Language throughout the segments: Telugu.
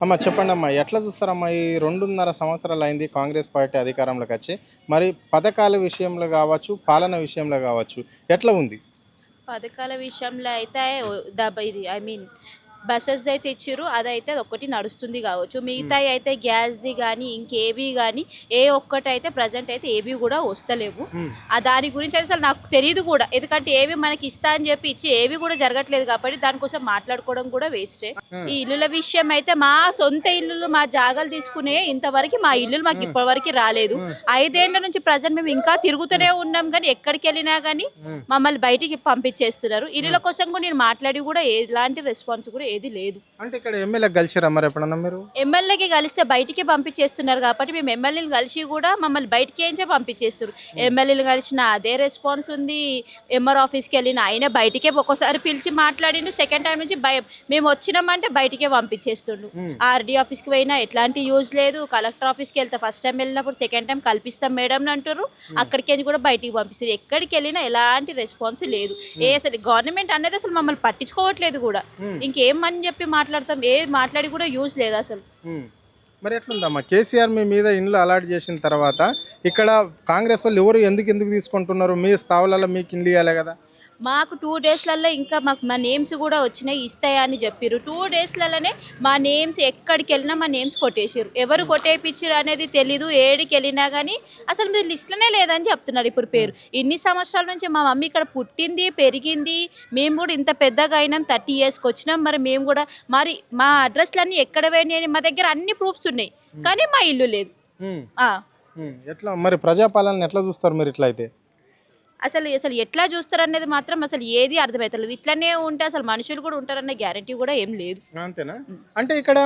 అమ్మ చెప్పండమ్మా. ఎట్లా చూస్తారమ్మా? ఈ 2.5 సంవత్సరాలు అయింది కాంగ్రెస్ పార్టీ అధికారంలోకి వచ్చి. మరి పథకాల విషయంలో గావచ్చు, పాలన విషయంలో గావచ్చు ఎట్లా ఉంది? పథకాల విషయంలో అయితే ఇది ఐ మీన్ బసెస్ది అయితే ఇచ్చిర్రు. అదైతే ఒక్కటి నడుస్తుంది కావచ్చు. మిగతాయి అయితే గ్యాస్ది కానీ ఇంకేవి కానీ ఏ ఒక్కటైతే ప్రజెంట్ అయితే ఏవి కూడా వస్తలేవు. దాని గురించి అయితే అసలు నాకు తెలియదు కూడా. ఎందుకంటే ఏవి మనకి ఇస్తా అని చెప్పి ఇచ్చి ఏవి కూడా జరగట్లేదు కాబట్టి దానికోసం మాట్లాడుకోవడం కూడా వేస్టే. ఈ ఇల్లుల విషయం అయితే మా సొంత ఇల్లులు మా జాగాలు తీసుకునే ఇంతవరకు మా ఇల్లులు మాకు ఇప్పటివరకు రాలేదు. 5 ఏళ్ల నుంచి ప్రజెంట్ మేము ఇంకా తిరుగుతూనే ఉన్నాం కానీ ఎక్కడికి వెళ్ళినా కానీ మమ్మల్ని బయటికి పంపించేస్తున్నారు. ఇల్లుల కోసం కూడా నేను మాట్లాడి కూడా ఎలాంటి రెస్పాన్స్ కూడా ఏది లేదు. అంటే ఇక్కడ ఎమ్మెల్యే కలిసిరా మరి ఎప్పుడన్నా మీరు? ఎమ్మెల్యేకి కలిస్తే బయటికి పంపించేస్తున్నారు కాబట్టి మేము ఎమ్మెల్యేలు కలిసి కూడా మమ్మల్ని బయటికి ఏంచే పంపించేస్తారు. ఎమ్మెల్యేలు కలిసిన అదే రెస్పాన్స్ ఉంది. ఎంఆర్ ఆఫీస్కి వెళ్ళిన ఆయన బయటికే ఒక్కోసారి పిలిచి మాట్లాడిండు. సెకండ్ టైం నుంచి మేము వచ్చినామంటే బయటికే పంపించేస్తుండు. ఆర్డీ ఆఫీస్కి పోయినా ఎట్లాంటి యూజ్ లేదు. కలెక్టర్ ఆఫీస్కి వెళ్తే ఫస్ట్ టైం వెళ్ళినప్పుడు సెకండ్ టైం కల్పిస్తాం మేడం అని అంటారు. అక్కడికి కూడా బయటికి పంపిస్తారు. ఎక్కడికి వెళ్ళినా ఎలాంటి రెస్పాన్స్ లేదు. అసలు గవర్నమెంట్ అనేది అసలు మమ్మల్ని పట్టించుకోవట్లేదు కూడా. ఇంకేమని చెప్పి మాట్లాడతాం, మాట్లాడి కూడా యూజ్ లేదు అసలు. మరి ఎట్లుందమ్మా? కేసీఆర్ మీ మీద ఇండ్లు అలాట్ చేసిన తర్వాత ఇక్కడ కాంగ్రెస్ వాళ్ళు ఎవరు ఎందుకు తీసుకుంటున్నారు? మీ స్థావులలో మీకు ఇండ్లు ఇవ్వాలి కదా. మాకు 2 డేస్లలో ఇంకా మాకు మా నేమ్స్ కూడా వచ్చినాయి, ఇస్తాయా అని చెప్పారు. 2 డేస్లలోనే మా నేమ్స్ ఎక్కడికి వెళ్ళినా మా నేమ్స్ కొట్టేసారు. ఎవరు కొట్టేపించారు అనేది తెలీదు. ఏడికి వెళ్ళినా కానీ అసలు మీరు లిస్ట్లోనే లేదని చెప్తున్నారు ఇప్పుడు పేరు. ఇన్ని సంవత్సరాల నుంచి మా మమ్మీ ఇక్కడ పుట్టింది పెరిగింది. మేము కూడా ఇంత పెద్దగా అయినాం, 30 ఇయర్స్కి వచ్చినాం. మరి మేము కూడా మరి మా అడ్రస్లన్నీ ఎక్కడ పోయినాయి, మా దగ్గర అన్ని ప్రూఫ్స్ ఉన్నాయి కానీ మా ఇల్లు లేదు. ఎట్లా మరి ప్రజాపాలన ఎట్లా చూస్తారు మీరు ఇట్లా అయితే? అసలు ఎట్లా చూస్తారు అనేది మాత్రం అసలు ఏది అర్థమవుతలేదు. ఇట్లనే ఉంటే అసలు మనుషులు కూడా ఉంటారన్న గ్యారంటీ కూడా ఏం లేదు. అంతేనా? అంటే ఇక్కడ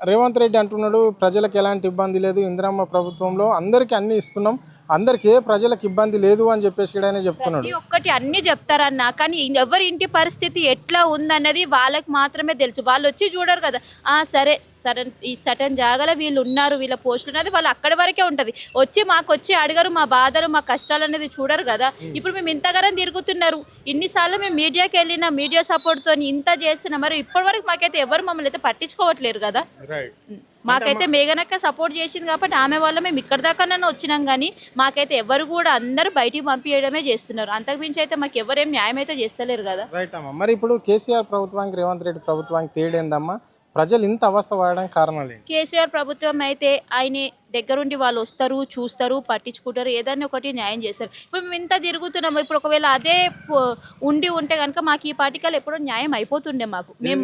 రేవంత్ రెడ్డి అంటున్నాడు ప్రజలకు ఎలాంటి ఇబ్బంది లేదు, ఇందిరమ్మ ప్రభుత్వంలో అందరికి అన్ని ఇస్తున్నాం, అందరికి ఏ ప్రజలకు ఇబ్బంది లేదు అని చెప్పేసి ఆయన చెప్తున్నాడు. ఒక్కటి అన్ని చెప్తారన్న కానీ ఎవరి ఇంటి పరిస్థితి ఎట్లా ఉందన్నది వాళ్ళకి మాత్రమే తెలుసు. వాళ్ళు వచ్చి చూడరు కదా. సరే ఈ సటన్ జాగాలో వీళ్ళు ఉన్నారు, వీళ్ళ పోస్టులు ఉన్నది వాళ్ళు అక్కడి వరకే ఉంటుంది. మాకు వచ్చి అడగరు, మా బాధలు మా కష్టాలు అనేది చూడరు కదా. ఇప్పుడు మేము ఇంతగానం తిరుగుతున్నారు, ఇన్నిసార్లు మేము మీడియాకి వెళ్ళినా మీడియా సపోర్ట్తో ఇంత చేస్తున్నాం. మరి ఇప్పటివరకు మాకైతే ఎవరు మమ్మల్ని అయితే పట్టించుకోవట్లేరు కదా. మాకైతే మేఘనక్క సపోర్ట్ చేసింది కాబట్టి ఆమె వల్ల మేము ఇక్కడ దాకా వచ్చినాం కానీ మాకైతే ఎవరు కూడా అందరూ బయటికి పంపించడమే చేస్తున్నారు. అంతకుమించి అయితే మాకు ఎవరేం న్యాయం అయితే చేస్తలేరు కదా. రైట్ అమ్మా. మరి ఇప్పుడు కేసీఆర్ ప్రభుత్వానికి రేవంత్ రెడ్డి ప్రభుత్వానికి తేడేందమ్మా? ప్రజలు ఇంత అవస్థ పడడానికి కారణాలు ఏంటి? కేసీఆర్ ప్రభుత్వం అయితే ఆయన దగ్గరుండి వాళ్ళు వస్తారు, చూస్తారు, పట్టించుకుంటారు, ఏదైనా ఒకటి న్యాయం చేస్తారు. ఇప్పుడు మేము ఇంత తిరుగుతున్నాము. ఇప్పుడు ఒకవేళ అదే ఉంటే కనుక మాకు ఈ పార్టీకల్ ఎప్పుడో న్యాయం అయిపోతుండే. మాకు మేము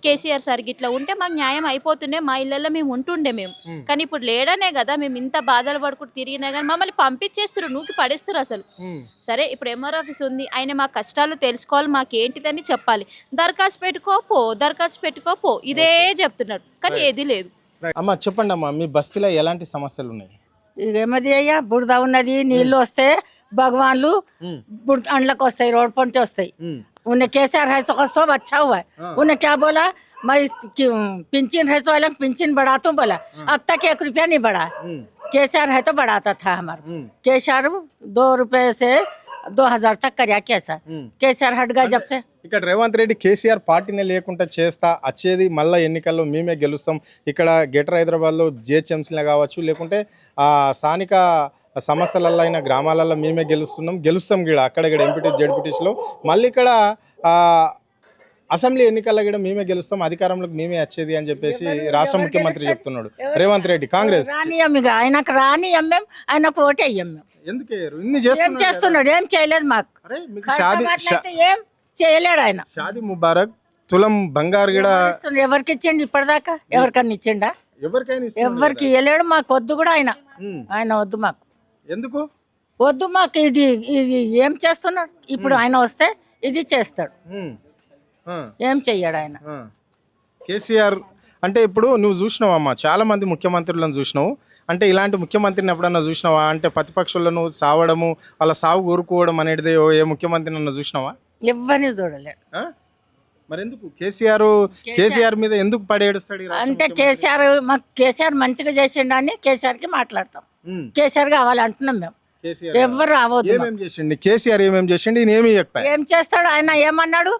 కేసీఆర్ సార్ ఇట్లా ఉంటే మాకు న్యాయం అయిపోతుండే, మా ఇళ్ళల్లో మేము ఉంటుండే మేము. కానీ ఇప్పుడు లేడనే కదా మేము ఇంత బాధలు పడుకుంటూ తిరిగినా కానీ మమ్మల్ని పంపించేస్తారు, నూకి పడేస్తారు అసలు. సరే ఇప్పుడు ఎంఆర్ ఆఫీస్ ఉంది, ఆయన మా కష్టాలు తెలుసుకోవాలి, మాకేంటిదని చెప్పాలి. దరఖాస్తు పెట్టుకోపో ఇదే చెప్తున్నాడు కానీ ఏది లేదు. అమ్మ చెప్పండి అమ్మా, మీ బస్తీలో ఎలాంటి సమస్యలు ఉన్నాయి? ఏమది అయ్యా, బురద ఉన్నది, నీళ్లు వస్తే భగవాన్లు బురద అండ్లకు వస్తాయి, రోడ్ పంటే వస్తాయి. उन्हें कैसा है तो सब अच्छा हुआ है। उन्हें क्या बोला, मैं पिंचिन है तो अलग पिंचिन बढ़ा तो बोला अब तक 1 रुपया नहीं बढ़ा। केसीआर है तो बढ़ाता था हमारा। केसीआर 2 रुपये से 2000 तक कर కేసీఆర్ హట్ గా జబ్ సే. ఇక్కడ రేవంత్ రెడ్డి కేసీఆర్ పార్టీనే లేకుండా చేస్తా, వచ్చేది మళ్ళీ ఎన్నికల్లో మేమే గెలుస్తాం, ఇక్కడ గ్రేటర్ హైదరాబాద్లో జిహెచ్ఎంసీలో కావచ్చు లేకుంటే స్థానిక సమస్యలలో అయిన గ్రామాలలో మేమే గెలుస్తాం కూడా అక్కడ ఎంపీటీ జెడ్పీటీస్లో, మళ్ళీ ఇక్కడ అసెంబ్లీ ఎన్నికల్లో కూడా మేమే గెలుస్తాం, అధికారంలోకి మేమే వచ్చేది అని చెప్పేసి రాష్ట్ర ముఖ్యమంత్రి చెప్తున్నాడు రేవంత్ రెడ్డి. కాంగ్రెస్ ఆయనకు రాని ఎమ్మెం, ఆయనకు ఓటే ఎమ్మెం. ఎందుకు చేస్తున్నాడు? ఏం చేయలేదు మాకు. ఏం చేయలేడు ఆయన. షాదీ ముబారక్ తులం బంగారు కూడా ఎవరికి ఇచ్చిండు ఇప్పటిదాకా? ఎవరికన్నా ఇచ్చిండా? ఎవరికి ఇవ్వలేడు. మాకు వద్దు కూడా ఆయన వద్దు మాకు. ఎందుకు వద్దు మాకు? ఇది ఏం చేస్తున్నాడు ఇప్పుడు? ఆయన వస్తే ఇది చేస్తాడు, ఏం చెయ్యాడు ఆయన. కేసీఆర్ అంటే ఇప్పుడు నువ్వు చూసినావమ్మా, చాలా మంది ముఖ్యమంత్రులను చూసినావు, అంటే ఇలాంటి ముఖ్యమంత్రిని ఎప్పుడన్నా చూసినావా? అంటే ప్రతిపక్షులను సావడము, వాళ్ళ సాగు కోరుకోవడం అనేది ఏ ముఖ్యమంత్రిని అన్న చూసినావా? ఎవరిని చూడలే. మరి ఎందుకు కేసీఆర్ మీద ఎందుకు పడేడుస్తాడు? అంటే కేసీఆర్ మంచిగా చేసిండు అని కేసీఆర్కి మాట్లాడతాం. కేసీఆర్ కావాలి అంటున్నాం మేము. ఎవరు రావద్దు. ఏమేం చేసిండు కేసీఆర్? ఏమేం చేసిండు? ఏమి ఏం చేస్తాడు ఆయన? ఏమన్నాడు?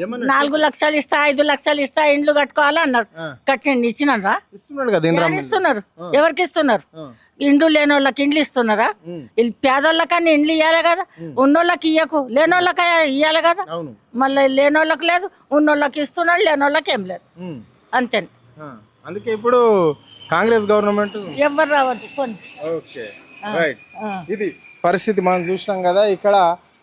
ఏమన్నా 4 లక్షలు ఇస్తా 5 లక్షలు ఇస్తా ఇండ్లు కట్టుకోవాలా అన్నారు. కట్టండి ఇచ్చినారా? ఇస్తున్నాడు కదా ఇందిరా ఎవరు ఇస్తున్నారు? ఎవరికి ఇస్తున్నారు? ఇండ్లు లేని వాళ్ళకి ఇండ్లు ఇస్తున్నారా? వీళ్ళు పేదోళ్ళకని ఇండ్లు ఇవ్వాలి కదా, ఉన్నోళ్ళకి ఇయ్యకు, లేనోళ్ళకి ఇవ్వాలి కదా. అవును. మళ్ళీ లేనోళ్ళకి లేదు, ఉన్నోళ్ళకి ఇస్తున్నాడు, లేనోళ్ళకి ఏం లేదు. అంతే. అందుకే ఇప్పుడు కాంగ్రెస్ గవర్నమెంట్ ఎవరు రావద్దు కొన్ని. Okay right. ఇది పరిస్థితి మనం చూసినాం కదా. ఇక్కడ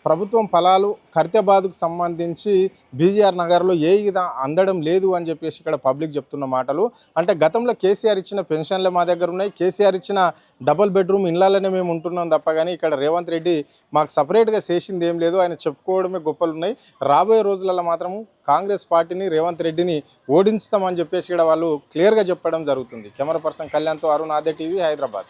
ప్రభుత్వం ఫలాలు ఖైరతాబాద్కు సంబంధించి బీజీఆర్ నగర్లో ఏ విధంగా అందడం లేదు అని చెప్పేసి ఇక్కడ పబ్లిక్ చెప్తున్న మాటలు. అంటే గతంలో కేసీఆర్ ఇచ్చిన పెన్షన్లు మా దగ్గర ఉన్నాయి, కేసీఆర్ ఇచ్చిన డబుల్ బెడ్రూమ్ ఇళ్ళలోనే మేము ఉంటున్నాం తప్ప కానీ ఇక్కడ రేవంత్ రెడ్డి మాకు సపరేట్గా చేసింది ఏం లేదు, ఆయన చెప్పుకోవడమే గొప్పలు ఉన్నాయి. రాబోయే రోజులలో మాత్రము కాంగ్రెస్ పార్టీని రేవంత్ రెడ్డిని ఓడించుతామని చెప్పేసి ఇక్కడ వాళ్ళు క్లియర్గా చెప్పడం జరుగుతుంది. కెమెరా పర్సన్ కళ్యాణ్తో అరుణ్ ఆదే టీవీ హైదరాబాద్.